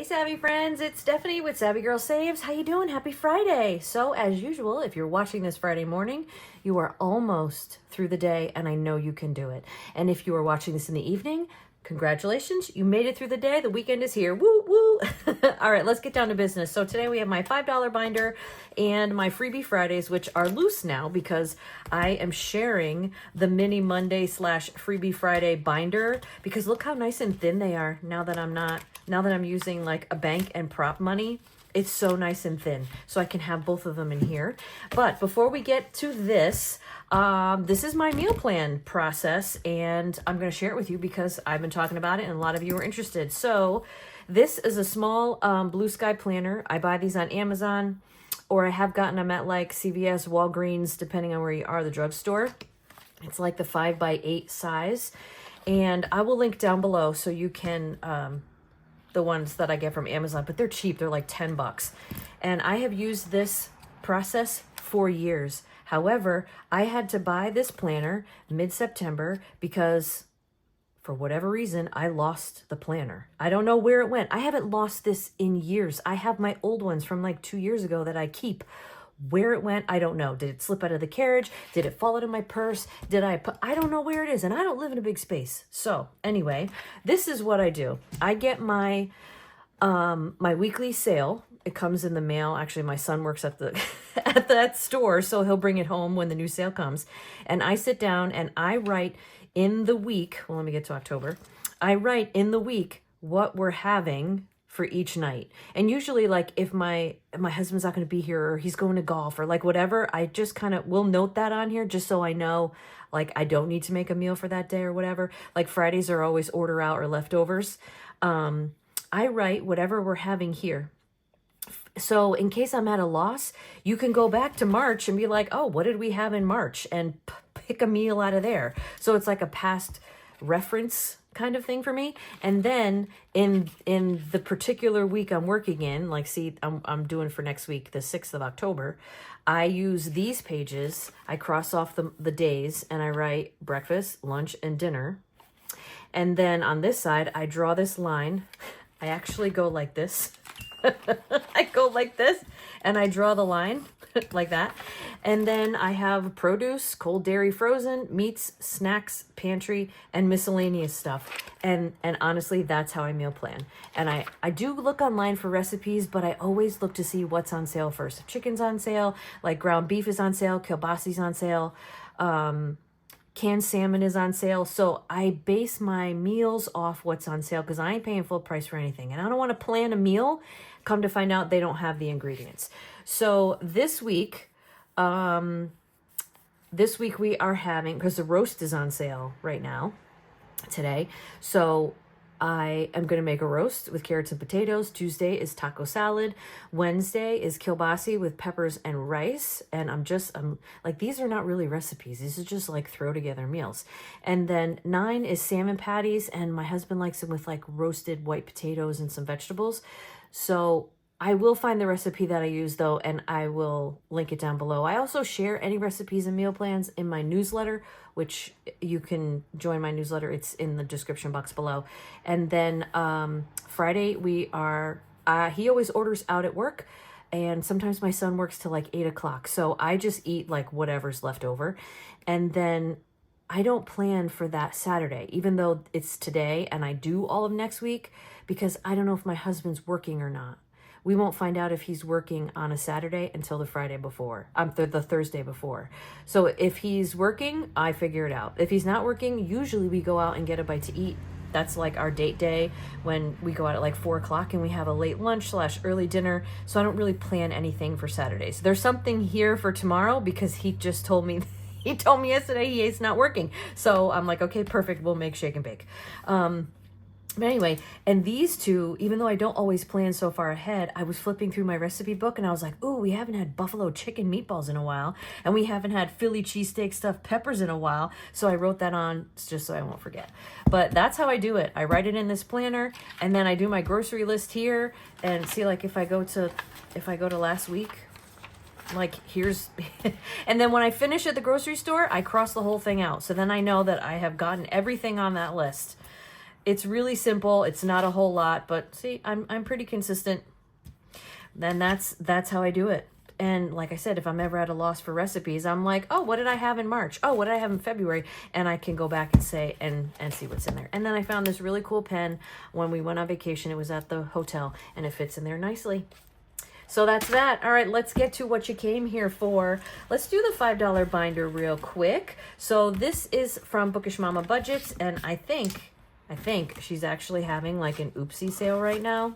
Hey Savvy friends, it's Stephanie with Savvy Girl Saves. How you doing? Happy Friday. So as usual, if you're watching this Friday morning, you are almost through the day and I know you can do it. And if you are watching this in the evening, congratulations, you made it through the day. The weekend is here. Woo, woo. All right, let's get down to business. So today we have my $5 binder and my Freebie Fridays, which are loose now because I am sharing the mini Monday / Freebie Friday binder because look how nice and thin they are now that I'm using like a bank and prop money. It's so nice and thin, so I can have both of them in here. But before we get to this, this is my meal plan process, and I'm going to share it with you because I've been talking about it, and a lot of you are interested. So this is a small Blue Sky planner. I buy these on Amazon, or I have gotten them at like CVS, Walgreens, depending on where you are, the drugstore. It's like the 5x8 size, and I will link down below so you can... the ones that I get from Amazon, but they're cheap. They're like $10. And I have used this process for years. However, I had to buy this planner mid-September because for whatever reason, I lost the planner. I don't know where it went. I haven't lost this in years. I have my old ones from like 2 years ago that I keep. Where it went, I don't know. Did it slip out of the carriage? Did it fall out of my purse? I don't know where it is, and I don't live in a big space. So anyway, this is what I do. I get my my weekly sale. It comes in the mail. Actually, my son works at the at that store, so he'll bring it home when the new sale comes. And I sit down and I write in the week. Well, let me get to October. I write in the week what we're having for each night. And usually like if my husband's not going to be here or he's going to golf or like whatever, I just kind of will note that on here just so I know like I don't need to make a meal for that day or whatever. Like Fridays are always order out or leftovers. I write whatever we're having here. So in case I'm at a loss, you can go back to March and be like, oh, what did we have in March? And pick a meal out of there. So it's like a past reference kind of thing for me. And then in the particular week I'm working in, like see, I'm doing for next week, the 6th of October, I use these pages. I cross off the days and I write breakfast, lunch, and dinner. And then on this side, I draw this line. I actually go like this. I go like this and I draw the line like that. And then I have produce, cold dairy frozen, meats, snacks, pantry, and miscellaneous stuff. And honestly, that's how I meal plan. And I do look online for recipes, but I always look to see what's on sale first. If chicken's on sale, like ground beef is on sale, kielbasi's on sale, canned salmon is on sale. So I base my meals off what's on sale because I ain't paying full price for anything. And I don't want to plan a meal, come to find out they don't have the ingredients. So this week we are having, because the roast is on sale right now, today. So I am going to make a roast with carrots and potatoes. Tuesday is taco salad. Wednesday is kielbasi with peppers and rice. And I'm like, these are not really recipes. These are just like throw together meals. And then 9 is salmon patties. And my husband likes them with like roasted white potatoes and some vegetables. So I will find the recipe that I use though, and I will link it down below. I also share any recipes and meal plans in my newsletter, which you can join my newsletter. It's in the description box below. And then Friday he always orders out at work, and sometimes my son works till like 8 o'clock. So I just eat like whatever's left over. And then I don't plan for that Saturday, even though it's today and I do all of next week, because I don't know if my husband's working or not. We won't find out if he's working on a Saturday until the Friday before, the Thursday before. So if he's working, I figure it out. If he's not working, usually we go out and get a bite to eat. That's like our date day when we go out at like 4 o'clock and we have a late lunch / early dinner. So I don't really plan anything for Saturdays. There's something here for tomorrow because he just told me, he told me yesterday he's not working. So I'm like, okay, perfect. We'll make shake and bake. But anyway, and these two, even though I don't always plan so far ahead, I was flipping through my recipe book and I was like, ooh, we haven't had buffalo chicken meatballs in a while. And we haven't had Philly cheesesteak stuffed peppers in a while. So I wrote that on just so I won't forget. But that's how I do it. I write it in this planner and then I do my grocery list here and see like if I go to last week, like here's, and then when I finish at the grocery store, I cross the whole thing out. So then I know that I have gotten everything on that list. It's really simple. It's not a whole lot, but see, I'm pretty consistent. Then that's how I do it. And like I said, if I'm ever at a loss for recipes, I'm like, oh, what did I have in March? Oh, what did I have in February? And I can go back and say, and see what's in there. And then I found this really cool pen when we went on vacation. It was at the hotel, and it fits in there nicely. So that's that. All right, let's get to what you came here for. Let's do the $5 binder real quick. So this is from Bookish Mama Budgets, and I think she's actually having like an oopsie sale right now.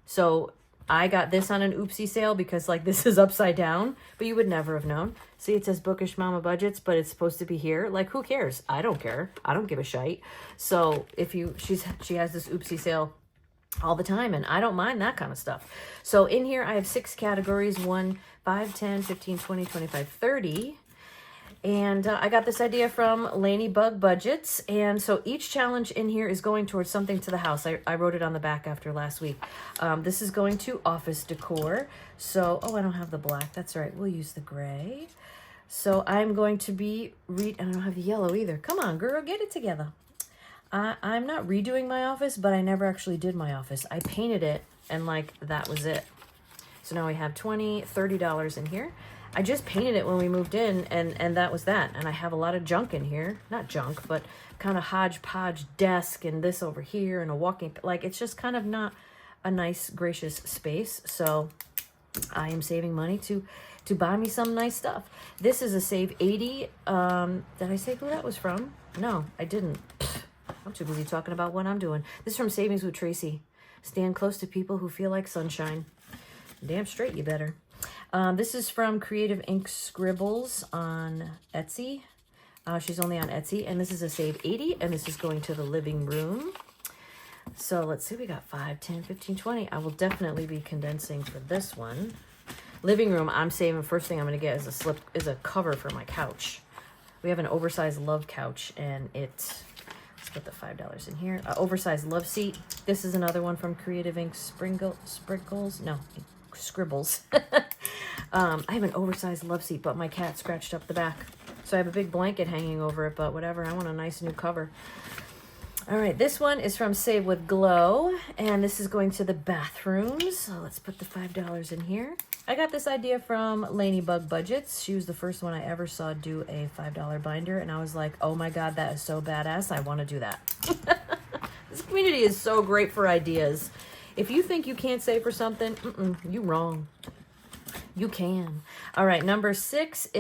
So I got this on an oopsie sale because like this is upside down, but you would never have known. See, it says Bookish Mama Budgets, but it's supposed to be here. Like, who cares? I don't care. I don't give a shite. So if she has this oopsie sale all the time, and I don't mind that kind of stuff. So in here I have 6 categories: 1, 5, 10, 15, 20, 25, 30. And I got this idea from Lanebug Budgets. And so each challenge in here is going towards something to the house. I wrote it on the back after last week. This is going to office decor. So, oh, I don't have the black. That's all right. We'll use the gray. So I'm going to be, and I don't have the yellow either. Come on, girl, get it together. I'm not redoing my office, but I never actually did my office. I painted it, and like, that was it. So now we have $20, $30 in here. I just painted it when we moved in, and that was that. And I have a lot of junk in here. Not junk, but kind of hodgepodge desk and this over here and a walking... Like, it's just kind of not a nice, gracious space. So I am saving money to buy me some nice stuff. This is a Save 80. Did I say who that was from? No, I didn't. I'm too busy talking about what I'm doing. This is from Savings with Tracy. Stand close to people who feel like sunshine. Damn straight you better. This is from Creative Ink Skribbles on Etsy. She's only on Etsy. And this is a Save 80. And this is going to the living room. So let's see. We got 5, 10, 15, 20. I will definitely be condensing for this one. Living room, I'm saving. First thing I'm going to get is a cover for my couch. We have an oversized love couch. And let's put the $5 in here. Oversized love seat. This is another one from Creative Ink Sprinkles. No, Skribbles. I have an oversized love seat, but my cat scratched up the back. So I have a big blanket hanging over it, but whatever. I want a nice new cover. All right, this one is from Save with Glow, and this is going to the bathrooms. So let's put the $5 in here. I got this idea from Lanebug Budgets. She was the first one I ever saw do a $5 binder, and I was like, oh my God, that is so badass. I want to do that. This community is so great for ideas. If you think you can't save for something, you wrong. You can. All right, number 5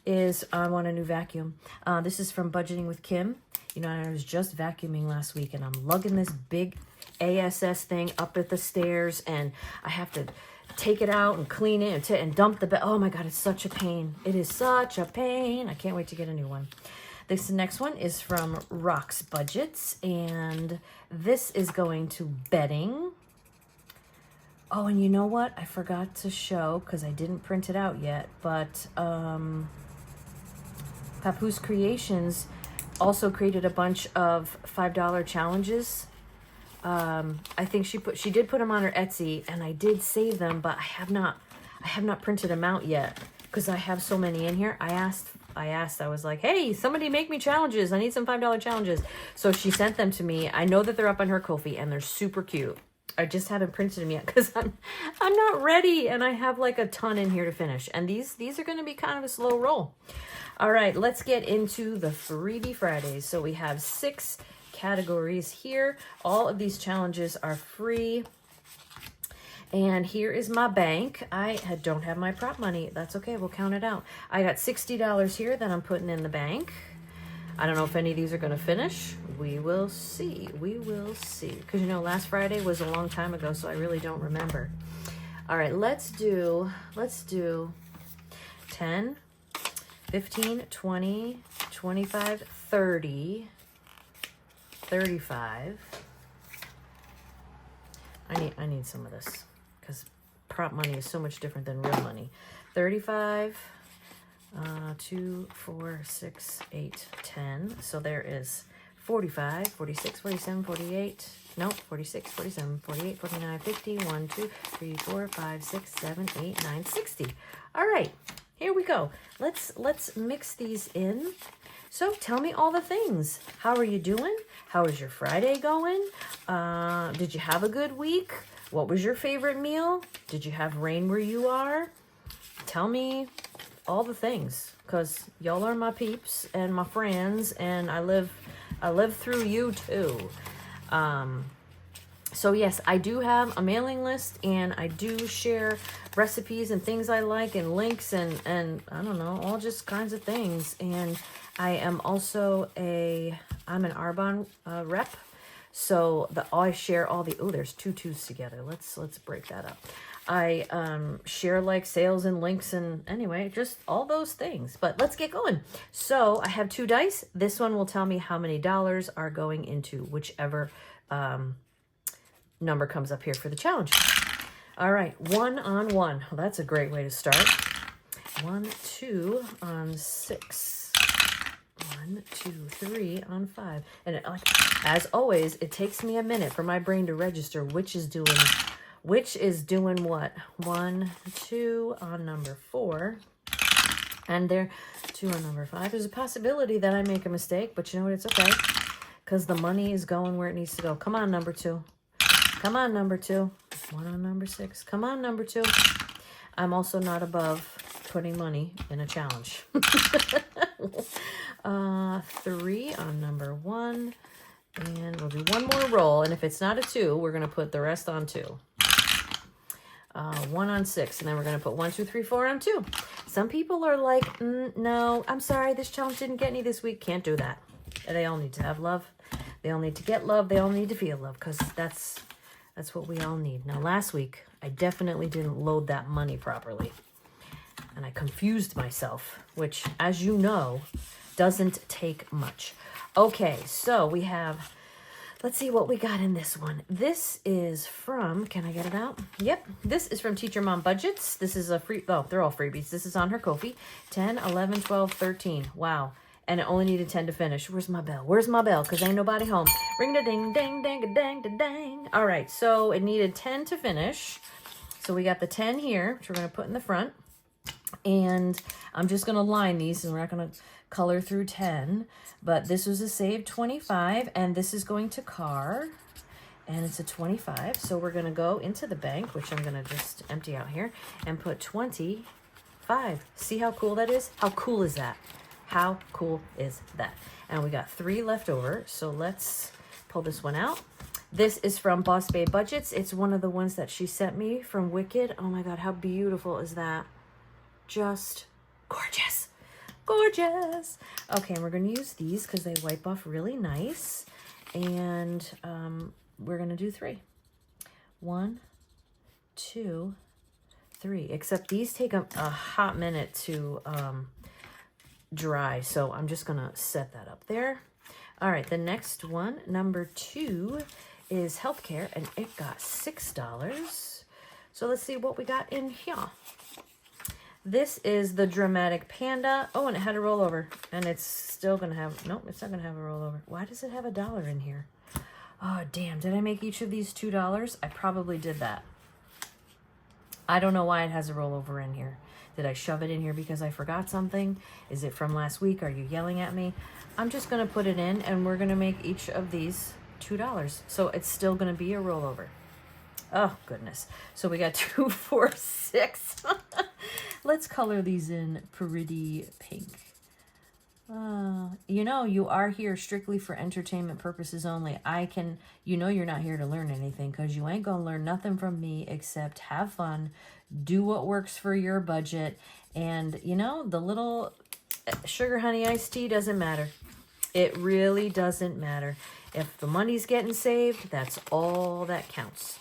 is I want a new vacuum. This is from Budgeting with Kim. You know, I was just vacuuming last week, and I'm lugging this big ASS thing up at the stairs, and I have to take it out and clean it and dump the bed. Oh my God, it's such a pain. It is such a pain. I can't wait to get a new one. This next one is from Rox Budgets, and this is going to bedding. Oh, and you know what? I forgot to show, because I didn't print it out yet, but Papoose Creations also created a bunch of $5 challenges. I think she did put them on her Etsy, and I did save them, but I have not printed them out yet, because I have so many in here. I was like, hey, somebody make me challenges. I need some $5 challenges. So she sent them to me. I know that they're up on her Ko-fi, and they're super cute. I just haven't printed them yet because I'm not ready, and I have like a ton in here to finish. And these are going to be kind of a slow roll. All right, let's get into the Freebie Fridays. So we have 6 categories here. All of these challenges are free. And here is my bank. I don't have my prop money. That's okay. We'll count it out. I got $60 here that I'm putting in the bank. I don't know if any of these are going to finish. We will see. We will see. Because, you know, last Friday was a long time ago, so I really don't remember. All right, let's do 10, 15, 20, 25, 30, 35. I need some of this because prop money is so much different than real money. 35, 2, 4, 6, 8, 10. So there is 45, 46, 47, 48. Nope, 46, 47, 48, 49, 50, 1, 2, 3, 4, 5, 6, 7, 8, 9, 60. All right, here we go. Let's mix these in. So tell me all the things. How are you doing? How is your Friday going? Did you have a good week? What was your favorite meal? Did you have rain where you are? Tell me all the things, because y'all are my peeps and my friends, and I live through you too. So yes, I do have a mailing list, and I do share recipes and things I like and links and I don't know, all just kinds of things. And I am also I'm an Arbonne rep. So I share all the, there's two twos together. Let's break that up. I share like sales and links and anyway, just all those things. But let's get going. So I have 2 dice. This one will tell me how many dollars are going into whichever number comes up here for the challenge. All right, 1 on 1. Well, that's a great way to start. 1, 2 on 6. 1, 2, 3 on 5. And as always, it takes me a minute for my brain to register which is doing what. 1, 2 on number 4. And there, 2 on number 5. There's a possibility that I make a mistake, but you know what? It's okay, because the money is going where it needs to go. Come on, number 2. Come on, number 2. 1 on number 6. Come on, number 2. I'm also not above putting money in a challenge. 3 on number 1. And we'll do one more roll. And if it's not a 2, we're going to put the rest on 2. 1 on 6. And then we're going to put 1, 2, 3, 4 on 2. Some people are like, no, I'm sorry, this challenge didn't get any this week. Can't do that. They all need to have love. They all need to get love. They all need to feel love, because that's what we all need. Now, last week, I definitely didn't load that money properly. And I confused myself, which, as you know, doesn't take much. Okay, so we have, let's see what we got in this one. This is from, can I get it out? Yep, this is from Teacher Mom Budgets. This is a free, they're all freebies. This is on her Ko-fi. 10, 11, 12, 13. Wow. And it only needed 10 to finish. Where's my bell? Where's my bell? Because ain't nobody home. Ring da ding, ding, ding, a dang, da dang. All right, so it needed 10 to finish. So we got the 10 here, which we're going to put in the front. And I'm just going to line these, and we're not going to color through 10. But this was a saved 25, and this is going to car. And it's a 25. So we're going to go into the bank, which I'm going to just empty out here, and put 25. See how cool that is? How cool is that? How cool is that? And we got 3 left over. So let's pull this one out. This is from Boss Babe Budgets. It's one of the ones that she sent me from Wicked. Oh my God, how beautiful is that? Just gorgeous. Gorgeous. Okay, and we're going to use these because they wipe off really nice. And we're going to do 3. 1, 2, 3. Except these take a hot minute to dry, so I'm just gonna set that up there. All right, the next one, number 2, is healthcare, and it got $6. So let's see what we got in here. This is the Dramatic Panda. Oh, and it had a rollover, and it's still gonna have, nope, it's not gonna have a rollover. Why does it have $1 in here? Oh, damn, did I make each of these $2? I probably did that. I don't know why it has a rollover in here. Did I shove it in here because I forgot something? Is it from last week? Are you yelling at me? I'm just going to put it in, and we're going to make each of these $2. So it's still going to be a rollover. Oh, goodness. So we got 2, 4, 6. Let's color these in pretty pink. You know, you are here strictly for entertainment purposes only. You know you're not here to learn anything, because you ain't gonna learn nothing from me except have fun, do what works for your budget, and, you know, the little sugar honey iced tea doesn't matter. It really doesn't matter. If the money's getting saved, that's all that counts.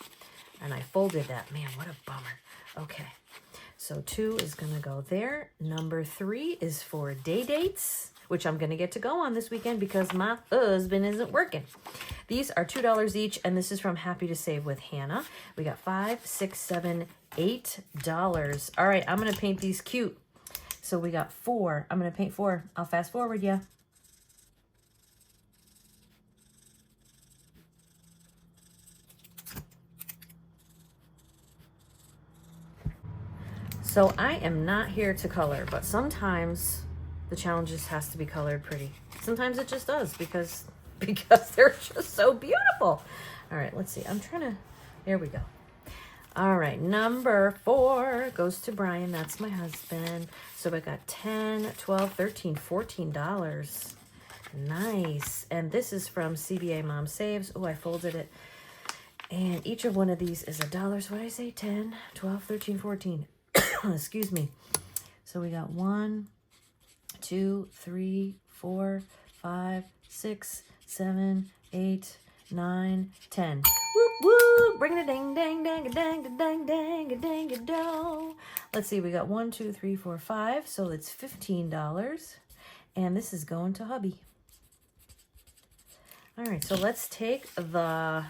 And I folded that. Man, what a bummer. Okay, so 2 is gonna go there. Number 3 is for day dates, which I'm going to get to go on this weekend because my husband isn't working. These are $2 each, and this is from Happy to Save with Hannah. We got $5, $6, $7, $8. All right, I'm going to paint these cute. So we got 4. I'm going to paint 4. I'll fast forward ya. So I am not here to color, but sometimes the challenge just has to be colored pretty. Sometimes it just does because they're just so beautiful. All right, let's see. I'm trying to, there we go. All right, number 4 goes to Brian. That's my husband. So I got 10, 12, 13, $14. Nice. And this is from CBA Mom Saves. Oh, I folded it. And each of one of these is $1. So what did I say? 10, 12, 13, 14. Excuse me. So we got 1, 2, 3, 4, 5, 6, 7, 8, 9, 10. Whoop, whoop. Bring it a ding, dang, dang, a dang, a dang, dang, a dang, a do. Let's see. We got 1, 2, 3, 4, 5. So it's $15. And this is going to hubby. All right. So let's take the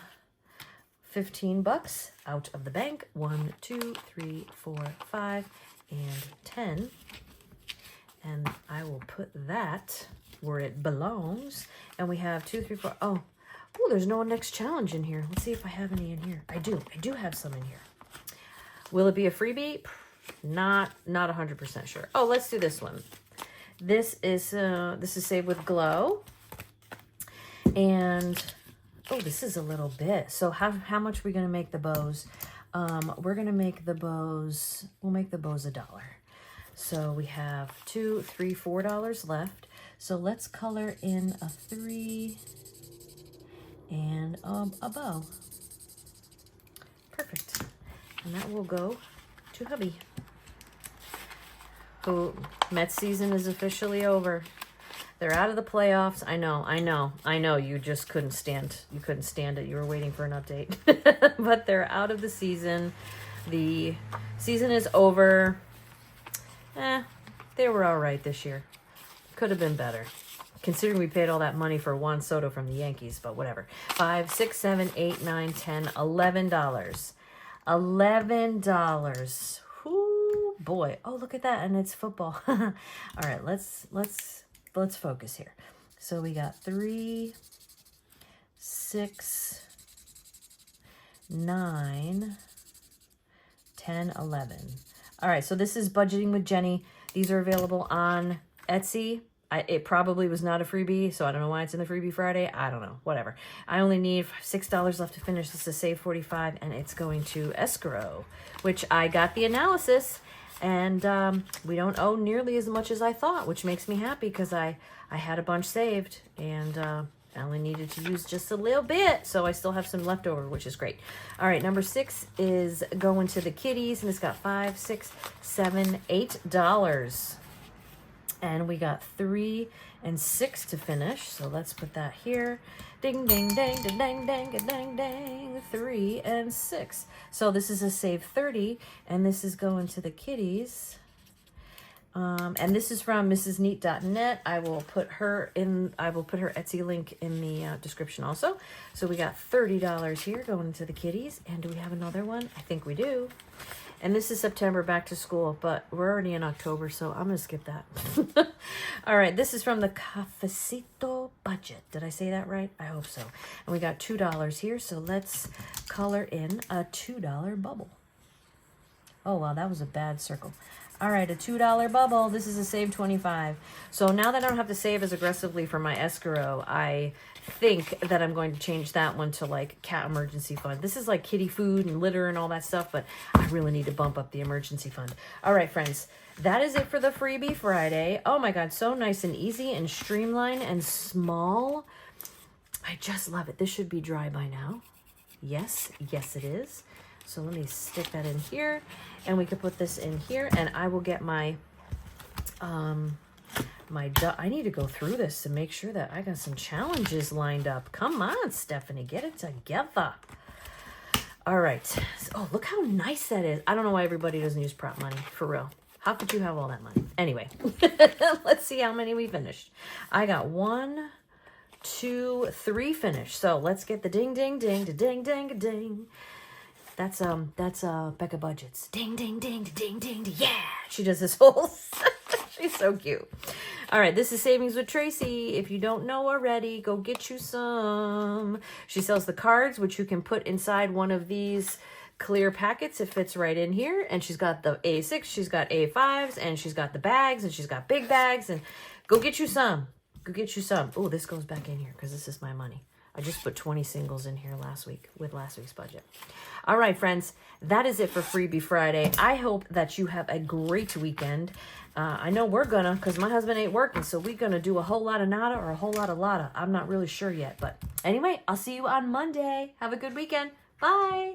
$15 out of the bank. 1, 2, 3, 4, 5, and 10. And I will put that where it belongs. And we have 2, 3, 4. Oh, there's no next challenge in here. Let's see if I have any in here. I do have some in here. Will it be a freebie? Not 100% sure. Oh, let's do this one. This is Save with Glow. And oh, this is a little bit. So how much are we going to make the bows? We're going to make the bows, we'll make the bows $1. So we have $2, $3, $4 left. So let's color in a 3 and a bow. Perfect. And that will go to hubby. Oh, Mets season is officially over. They're out of the playoffs. I know. You just couldn't stand it. You were waiting for an update. But they're out of the season. The season is over. They were all right this year. Could have been better, considering we paid all that money for Juan Soto from the Yankees, but whatever. 5, 6, 7, 8, 9, 10, $11. $11. Whoo, boy. Oh, look at that. And it's football. All right, let's focus here. So we got 3, 6, 9, 10, 11. All right, so this is Budgeting with Jenny. These are available on Etsy. It probably was not a freebie, so I don't know why it's in the freebie Friday. I don't know, whatever. I only need $6 left to finish this to save 45, and it's going to escrow, which I got the analysis. And we don't owe nearly as much as I thought, which makes me happy because I had a bunch saved and I only needed to use just a little bit. So I still have some left over, which is great. All right, number 6 is going to the kitties, and it's got 5, 6, 7, $8. And we got 3 and 6 to finish. So let's put that here. Ding, ding, dang, ding, dang, dang, dang, dang. 3 and 6. So this is a save 30, and this is going to the kitties. And this is from mrsneat.net. I will put her Etsy link in the description also. So we got $30 here going to the kitties. And do we have another one? I think we do. And this is September back to school, but we're already in October, so I'm going to skip that. All right, this is from the Cafecito Budget. Did I say that right? I hope so. And we got $2 here, so let's color in a $2 bubble. Oh, wow, that was a bad circle. All right, a $2 bubble. This is a save 25. So now that I don't have to save as aggressively for my escrow, I think that I'm going to change that one to like cat emergency fund. This is like kitty food and litter and all that stuff, but I really need to bump up the emergency fund. All right, friends, that is it for the Freebie Friday. Oh my God, so nice and easy and streamlined and small. I just love it. This should be dry by now. Yes, it is. So let me stick that in here, and we could put this in here, and I will get my, I need to go through this to make sure that I got some challenges lined up. Come on, Stephanie, get it together. All right. Oh, look how nice that is. I don't know why everybody doesn't use prop money, for real. How could you have all that money? Anyway, let's see how many we finished. I got 1, 2, 3 finished. So let's get the ding, ding, ding, da ding, ding, da ding. That's Becca Budgets. Ding, ding, ding, ding, ding, ding, yeah. She does this whole, she's so cute. All right, this is Savings with Tracy. If you don't know already, go get you some. She sells the cards, which you can put inside one of these clear packets. It fits right in here. And she's got the A6, she's got A5s, and she's got the bags, and she's got big bags. And go get you some. Go get you some. Oh, this goes back in here because this is my money. I just put 20 singles in here last week with last week's budget. All right, friends, that is it for Freebie Friday. I hope that you have a great weekend. I know we're gonna, because my husband ain't working, so we're gonna do a whole lot of nada or a whole lot of lotta. I'm not really sure yet, but anyway, I'll see you on Monday. Have a good weekend. Bye.